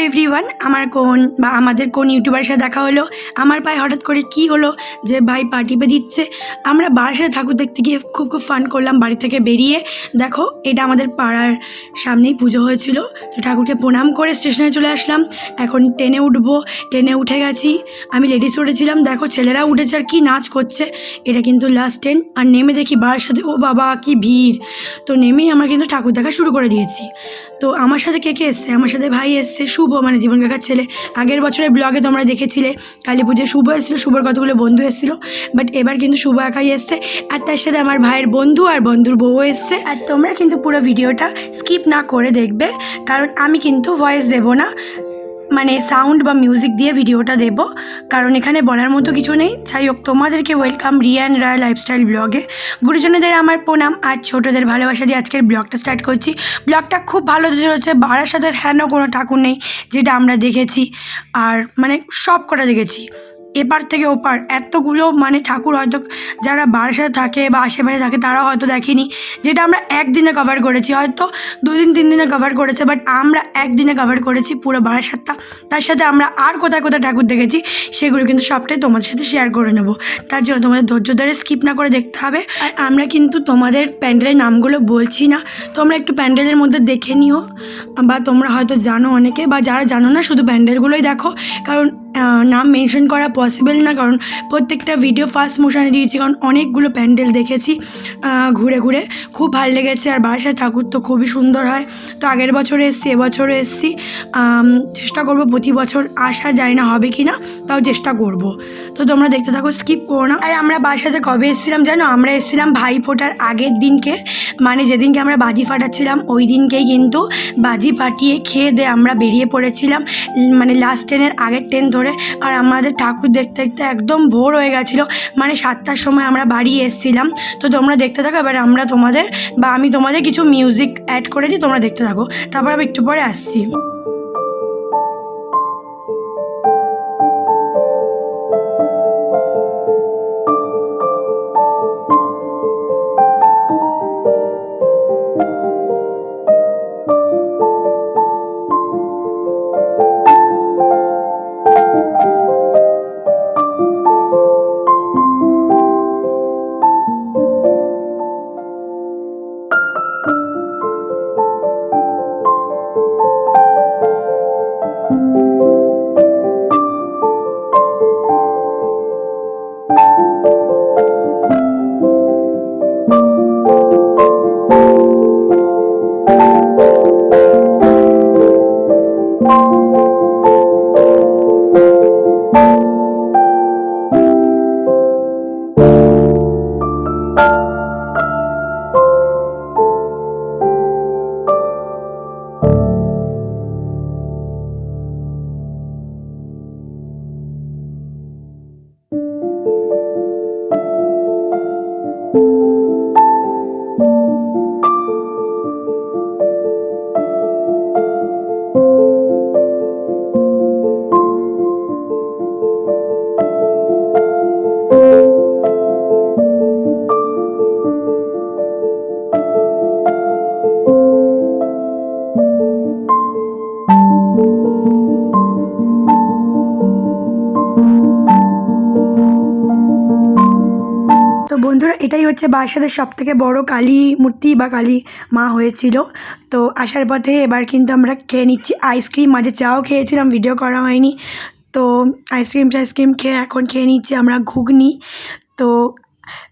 Everyone, আমার কোন বা আমাদের কোন ইউটিউবারের সাথে দেখা হলো, আমার পায়ে হঠাৎ করে কি হলো যে ভাই পা টিপে দিচ্ছে। আমরা বারাসাতে ঠাকুর দেখতে গিয়ে খুব ফান করলাম। বাড়ি থেকে বেরিয়ে দেখো, এটা আমাদের পাড়ার সামনেই পুজো হয়েছিল, তো ঠাকুরকে প্রণাম করে স্টেশনে চলে আসলাম। এখন ট্রেনে উঠবো, ট্রেনে উঠে গেছি। আমি লেডিস উঠেছিলাম, দেখো ছেলেরাও উঠেছে আর কি নাচ করছে। এটা কিন্তু লাস্ট ট্রেন। আর নেমে দেখি বারাসাতে, ও বাবা কি ভিড়। তো নেমেই আমরা কিন্তু ঠাকুর দেখা শুরু করে দিয়েছি। তো আমার সাথে কে কে এসছে, আমার সাথে ভাই এসছে, শুভ মানে জীবন কাকার ছেলে। আগের বছরের ব্লগে তোমরা দেখেছিলে কালী পুজোয় শুভ এসেছিলো, শুভর কতগুলো বন্ধু এসেছিলো। বাট এবার কিন্তু শুভ একাই এসছে, আর তার সাথে আমার ভাইয়ের বন্ধু আর বন্ধুর বউ এসছে। আর তোমরা কিন্তু পুরো ভিডিওটা স্কিপ না করে দেখবে, কারণ আমি কিন্তু ভয়েস দেবো না, মানে সাউন্ড বা মিউজিক দিয়ে ভিডিওটা দেবো, কারণ এখানে বলার মতো কিছু নেই। যাই হোক, তোমাদেরকে ওয়েলকাম রিয়ান রায় লাইফস্টাইল ব্লগে। গুরুজনেদের আমার প্রণাম আর ছোটোদের ভালোবাসা দিয়ে আজকের ব্লগটা স্টার্ট করছি। ব্লগটা খুব ভালো হচ্ছে। বারাসাতের হেন কোনো ঠাকুর নেই যেটা আমরা দেখেছি, আর মানে সব কটা দেখেছি, এপার থেকে ওপার এতগুলো মানে ঠাকুর হয়তো যারা বারাসাতে থাকে বা আশেপাশে থাকে তারা হয়তো দেখেনি, যেটা আমরা একদিনে কভার করেছি। হয়তো 2 দিন 3 দিনে কভার করেছে, বাট আমরা একদিনে কভার করেছি পুরো বারাসাতটা। তার সাথে আমরা আর কোথায় কোথায় ঠাকুর দেখেছি সেগুলো কিন্তু সবটাই তোমাদের সাথে শেয়ার করে নেব। তার জন্য তোমাদের ধৈর্য ধরে স্কিপ না করে দেখতে হবে। আর আমরা কিন্তু তোমাদের প্যান্ডেলের নামগুলো বলছি না, তোমরা একটু প্যান্ডেলের মধ্যে দেখে নিও, বা তোমরা হয়তো জানো অনেকে, বা যারা জানো না শুধু প্যান্ডেলগুলোই দেখো, কারণ নাম মেনশন করা পসিবল না, কারণ প্রত্যেকটা ভিডিও ফার্স্ট মোশনে দিয়েছি, কারণ অনেকগুলো প্যান্ডেল দেখেছি ঘুরে ঘুরে, খুব ভালো লেগেছে। আর বারাসাত ঠাকুর তো খুবই সুন্দর হয়। তো আগের বছরে এসেছি, এবছরও এসেছি। চেষ্টা করব প্রতি বছর আসা, যায় না হবে কি না, তাও চেষ্টা করব। তো তোমরা দেখতে থাকো, স্কিপ করো না। আর আমরা বারাসাতে কবে এসেছিলাম জানো? আমরা এসেছিলাম ভাইফোঁটার আগের দিনকে, মানে যেদিনকে আমরা বাজি ফাটাচ্ছিলাম ওই দিনকেই কিন্তু বাজি ফাটিয়ে খেয়ে দিয়ে আমরা বেরিয়ে পড়েছিলাম, মানে লাস্ট ট্রেনের আগের ট্রেন ধরে। আর আমাদের ঠাকুর দেখতে দেখতে একদম ভোর হয়ে গেছিলো, মানে 7টার সময় আমরা বাড়ি এসেছিলাম। তো তোমরা দেখতে থাকো। এবার আমরা তোমাদের বা আমি তোমাদের কিছু মিউজিক অ্যাড করেছি, তোমরা দেখতে থাকো, তারপর আমি একটু পরে আসছি। তো বন্ধুরা, এটাই হচ্ছে বারাসাতের সবথেকে বড় কালী মূর্তি বা কালী মা হয়েছিল। তো আসার পথে এবার কিন্তু আমরা খেয়ে নিচ্ছি আইসক্রিম, মাঝে চাও খেয়েছিলাম, ভিডিও করা হয়নি। তো আইসক্রিম খেয়ে এখন খেয়ে নিচ্ছি আমরা ঘুগনি। তো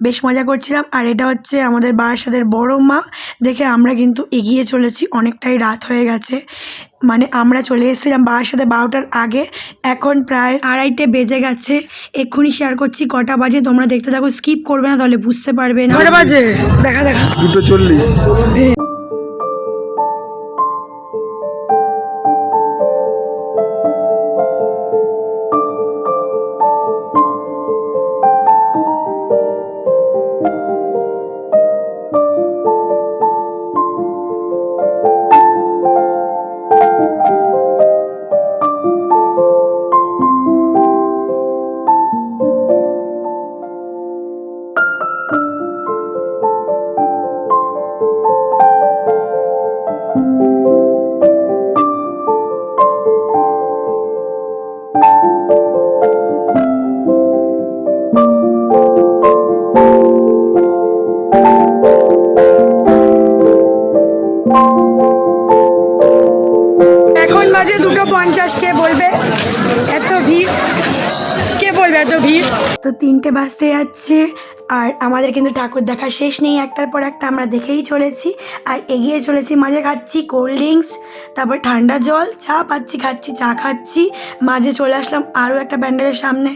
বেশ মজা করছিলাম। আর এটা হচ্ছে আমাদের বারাসাতের বড় মা, দেখে আমরা কিন্তু এগিয়ে চলেছি, অনেকটাই রাত হয়ে গেছে। মানে আমরা চলে এসেছিলাম বারাসাতে 12টার আগে, এখন প্রায় 2:30 বেজে গেছে। এক্ষুনি শেয়ার করছি কটা বাজে, তোমরা দেখতে থাকো, স্কিপ করবে না, তাহলে বুঝতে পারবে না। কটা বাজে দেখা 2:40। বাজে 2:50, কে বলবে এত ভিড়, কে বলবে এত ভিড়। তো 3টে বাজতে যাচ্ছে আর আমাদের কিন্তু ঠাকুর দেখা শেষ নেই, একটার পর একটা আমরা দেখেই চলেছি আর এগিয়ে চলেছি। মাঝে খাচ্ছি কোল্ড ড্রিঙ্কস, তারপর ঠান্ডা জল, চা পাচ্ছি খাচ্ছি, চা খাচ্ছি। মাঝে চলে আসলাম আরও একটা প্যান্ডেলের সামনে।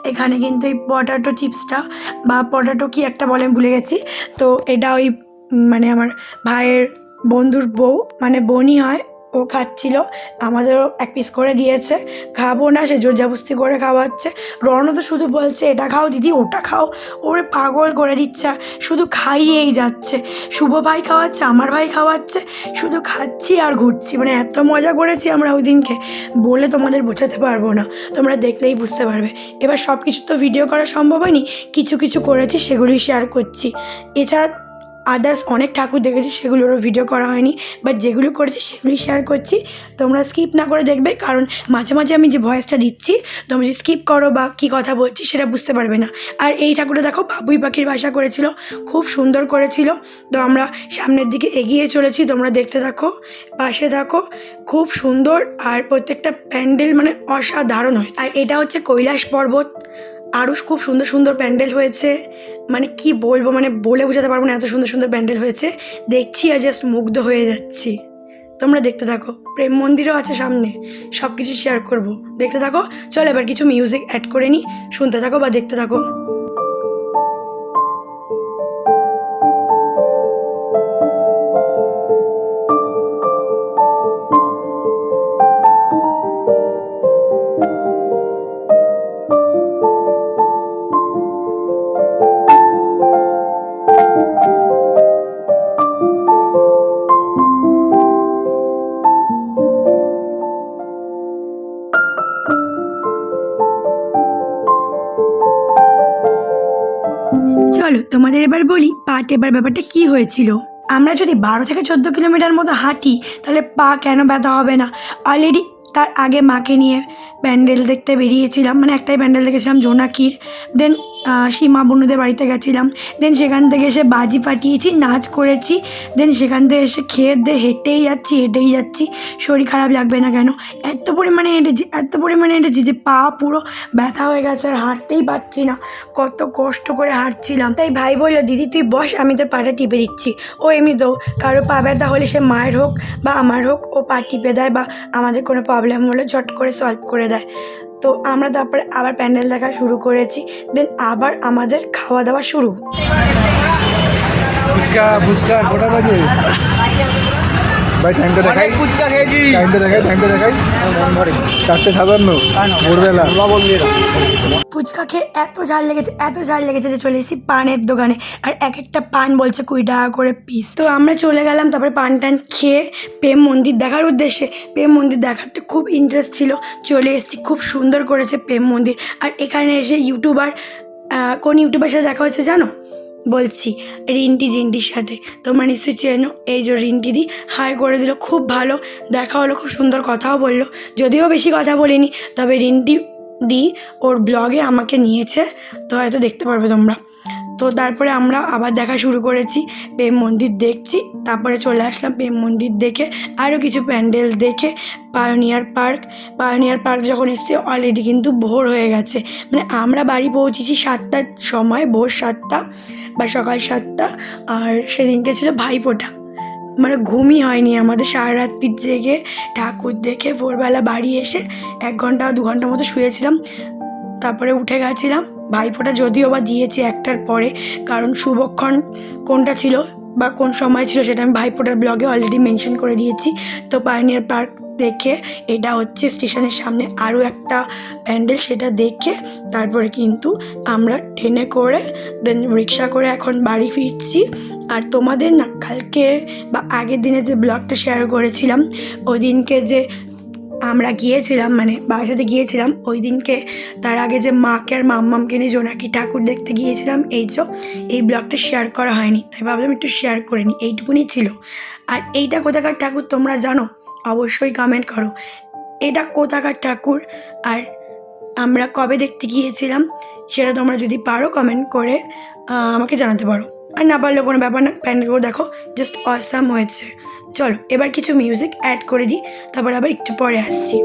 এখানে কিন্তু এই পটাটো চিপসটা বা পটাটো কি একটা বলে ভুলে গেছি। তো এটা ওই মানে আমার ভাইয়ের বন্ধুর বউ, মানে বোনই হয়, ও খাচ্ছিল, আমাদেরও এক পিস করে দিয়েছে। খাবো না, সে জোরজাবস্তি করে খাওয়াচ্ছে। রণও তো শুধু বলছে এটা খাও দিদি, ওটা খাও, ওরে পাগল করে দিচ্ছে, শুধু খাইয়েই যাচ্ছে। শুভ ভাই খাওয়াচ্ছে, আমার ভাই খাওয়াচ্ছে, শুধু খাচ্ছি আর ঘুরছি। মানে এত মজা করেছি আমরা ওই দিনকে, বলে তোমাদের বোঝাতে পারবো না, তোমরা দেখলেই বুঝতে পারবে। এবার সব কিছু তো ভিডিও করা সম্ভব হয়নি, কিছু কিছু করেছি সেগুলি শেয়ার করছি। এছাড়া আদার্স অনেক ঠাকুর দেখেছি, সেগুলোরও ভিডিও করা হয়নি, বাট যেগুলো করেছি সেগুলি শেয়ার করছি। তোমরা স্কিপ না করে দেখবে, কারণ মাঝে মাঝে আমি যে ভয়েসটা দিচ্ছি তোমরা যদি স্কিপ করো বা কী কথা বলছি সেটা বুঝতে পারবে না। আর এই ঠাকুরটা দেখো বাবুই পাখির বাসা করেছিল, খুব সুন্দর করেছিল। তো আমরা সামনের দিকে এগিয়ে চলেছি, তোমরা দেখতে থাকো, পাশে থাকো, খুব সুন্দর। আর প্রত্যেকটা প্যান্ডেল মানে অসাধারণ হয়েছে। আর এটা হচ্ছে কৈলাস পর্বত, আরও খুব সুন্দর সুন্দর প্যান্ডেল হয়েছে, মানে কি বলবো, মানে বলে বোঝাতে পারবো না, এত সুন্দর সুন্দর প্যান্ডেল হয়েছে। দেখছি আর জাস্ট মুগ্ধ হয়ে যাচ্ছি। তোমরা দেখতে থাকো, প্রেম মন্দিরও আছে সামনে, সব কিছু শেয়ার করবো, দেখতে থাকো। চল এবার কিছু মিউজিক অ্যাড করে নিই, শুনতে থাকো বা দেখতে থাকো। চলো তোমাদের এবার বলি পাট এবার ব্যাপারটা কি হয়েছিল। আমরা যদি 12 থেকে 14 কিলোমিটার মতো হাঁটি তাহলে পা কেন ব্যথা হবে না। অলরেডি তার আগে মাকে নিয়ে প্যান্ডেল দেখতে বেরিয়েছিলাম, মানে একটাই প্যান্ডেল দেখেছিলাম জোনাকির। দেন সীমা বনুদের বাড়িতে গেছিলাম, দেন সেখান থেকে এসে বাজি ফাটিয়েছি, নাচ করেছি, দেন সেখান থেকে এসে খেয়ে দিয়ে হেঁটেই যাচ্ছি। শরীর খারাপ লাগবে না কেন, এত পরিমাণে হেঁটেছি যে পা পুরো ব্যথা হয়ে গেছে, আর হাঁটতেই পারছি না, কত কষ্ট করে হাঁটছিলাম। তাই ভাই বললো দিদি তুই বস, আমি তোর পাটা টিপে দিচ্ছি। ও এমনি তো কারো পা ব্যথা হলে সে মায়ের হোক বা আমার হোক, ও পা টিপে দেয়, বা আমাদের কোনো প্রবলেম হলে ঝট করে সলভ করে দেয়। তো আমরা তারপরে আবার প্যান্ডেল দেখা শুরু করেছি, দেন আবার আমাদের খাওয়া দাওয়া শুরু। ফুচকা কটা বাজে ভাই? টাইমটা দেখাই, ফুচকা খেয়েছি, টাইমটা দেখাই 4:57 ভোরবেলা। ফুচকা খেয়ে এত ঝাল লেগেছে যে চলে এসেছি পানের দোকানে, আর এক একটা পান বলছে 20 টাকা করে পিস। তো আমরা চলে গেলাম তারপরে পান টান খেয়ে প্রেম মন্দির দেখার উদ্দেশ্যে। প্রেম মন্দির দেখাতে খুব ইন্টারেস্ট ছিল, চলে এসেছি, খুব সুন্দর করেছে প্রেম মন্দির। আর এখানে এসে কোন ইউটিউবার সাথে দেখা হচ্ছে জানো? বলছি রিন্টি জিন্টির সাথে। তোমরা নিশ্চয়ই চেনো, এই যে রিন্টি দি হাই করে দিল, খুব ভালো দেখা হলো, খুব সুন্দর কথাও বললো, যদিও বেশি কথা বলিনি, তবে রিন্টি দি ওর ব্লগে আমাকে নিয়েছে, তো হয়তো দেখতে পারবে তোমরা। তো তারপরে আমরা আবার দেখা শুরু করেছি, প্রেম মন্দির দেখছি, তারপরে চলে আসলাম প্রেম মন্দির দেখে আরও কিছু প্যান্ডেল দেখে পায়োনিয়ার পার্ক যখন এসেছি অলরেডি কিন্তু ভোর হয়ে গেছে। মানে আমরা বাড়ি পৌঁছেছি 7টার সময়, ভোর 7টা বা সকাল 7টা। আর সেদিনকে ছিল ভাইফোঁটা, মানে ঘুমই হয়নি আমাদের, সারা রাত্রি জেগে ঠাকুর দেখে ভোরবেলা বাড়ি এসে 1 ঘন্টা 2 ঘন্টা মতো শুয়েছিলাম, তারপরে উঠে গেছিলাম। ভাইফোঁটা যদিও বা দিয়েছি 1টার পরে, কারণ শুভক্ষণ কোনটা ছিল বা কোন সময় ছিল সেটা আমি ভাইফোঁটার ব্লগে অলরেডি মেনশন করে দিয়েছি। তো পায়োনিয়ার পার্ক দেখে, এটা হচ্ছে স্টেশনের সামনে আরও একটা প্যান্ডেল, সেটা দেখে তারপরে কিন্তু আমরা ট্রেনে করে দেন রিক্সা করে এখন বাড়ি ফিরছি। আর তোমাদের না কালকে বা আগের দিনে যে ব্লগটা শেয়ার করেছিলাম, ওই দিনকে যে আমরা গিয়েছিলাম, মানে বাসাতে গিয়েছিলাম ওই দিনকে, তার আগে যে মাকে আর মাম্মামকে নিয়ে জোনাকি ঠাকুর দেখতে গিয়েছিলাম, এই ব্লগটা শেয়ার করা হয়নি, তাই ভাবলাম একটু শেয়ার করে নিই, এইটুকুনি ছিল। আর এইটা কোথাকার ঠাকুর তোমরা জানো? অবশ্যই কমেন্ট করো এটা কোথাকার ঠাকুর, আর আমরা কবে দেখতে গিয়েছিলাম সেটা তোমরা যদি পারো কমেন্ট করে আমাকে জানাতে পারো। আর না পারলেও কোনো ব্যাপার না, প্যান্ডেলগুলো দেখো জাস্ট অসাম হয়েছে, চলো এবার কিছু মিউজিক অ্যাড করে দিই, তারপর আবার একটু পরে আসছি।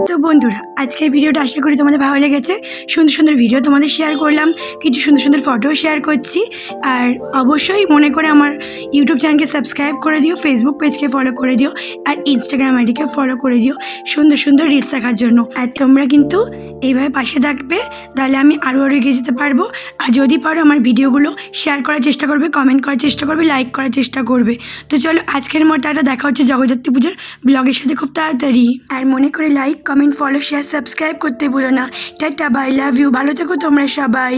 তো বন্ধুরা, আজকের ভিডিওটা আশা করি তোমাদের ভালো লেগেছে। সুন্দর সুন্দর ভিডিও তোমাদের শেয়ার করলাম, কিছু সুন্দর সুন্দর ফটো শেয়ার করছি। আর অবশ্যই মনে করে আমার ইউটিউব চ্যানেলকে সাবস্ক্রাইব করে দিও, ফেসবুক পেজকে ফলো করে দিও, আর ইনস্টাগ্রাম আইডিকে ফলো করে দিও সুন্দর সুন্দর রিলস দেখার জন্য। আর তোমরা কিন্তু এইভাবে পাশে থাকবে, তাহলে আমি আরও এগিয়ে যেতে পারবো। আর যদি পারো আমার ভিডিওগুলো শেয়ার করার চেষ্টা করবে, কমেন্ট করার চেষ্টা করবে, লাইক করার চেষ্টা করবে। তো চলো আজকের মতো একটা দেখা হচ্ছে জগদ্ধাত্রী পুজোর ব্লগের সাথে খুব তাড়াতাড়ি। আর মনে করে like, comment, follow, share, subscribe করতে ভুলো না। টাটা, বাই, লাভ ইউ, ভালো থেকো তোমরা সবাই।